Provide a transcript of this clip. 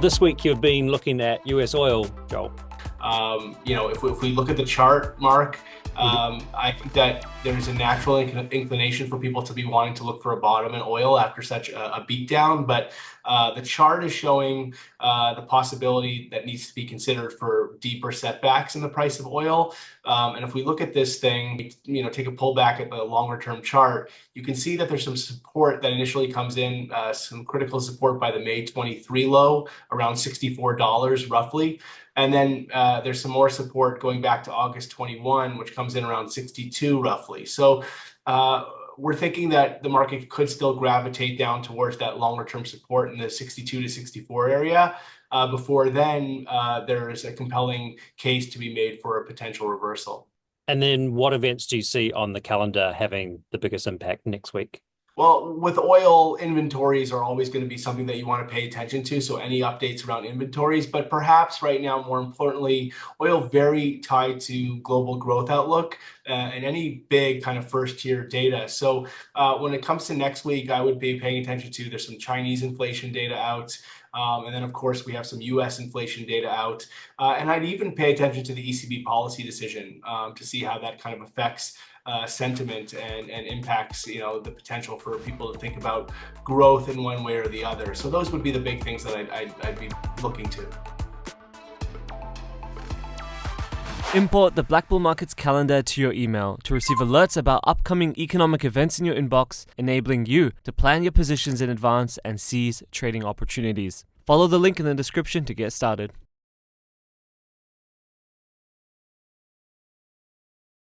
This week you've been looking at US oil, Joel. If we look at the chart, Mark, I think that there's a natural inclination for people to be wanting to look for a bottom in oil after such a beatdown. But the chart is showing the possibility that needs to be considered for deeper setbacks in the price of oil. And if we look at this thing, take a pullback at the longer term chart, you can see that there's some support that initially comes in, some critical support by the May 23 low around $64 roughly. And then there's some more support going back to August 21, which comes in around 62 roughly. So we're thinking that the market could still gravitate down towards that longer term support in the 62 to 64 area. Before then, there is a compelling case to be made for a potential reversal. And then what events do you see on the calendar having the biggest impact next week? Well, with oil, inventories are always going to be something that you want to pay attention to. So any updates around inventories, but perhaps right now, more importantly, oil very tied to global growth outlook and any big kind of first tier data. So when it comes to next week, I would be paying attention to, there's some Chinese inflation data out. And then, of course, we have some U.S. inflation data out. And I'd even pay attention to the ECB policy decision to see how that kind of affects sentiment and impacts, the potential for people to think about growth in one way or the other. So those would be the big things that I'd be looking to. Import the Black Bull Markets calendar to your email to receive alerts about upcoming economic events in your inbox, enabling you to plan your positions in advance and seize trading opportunities. Follow the link in the description to get started.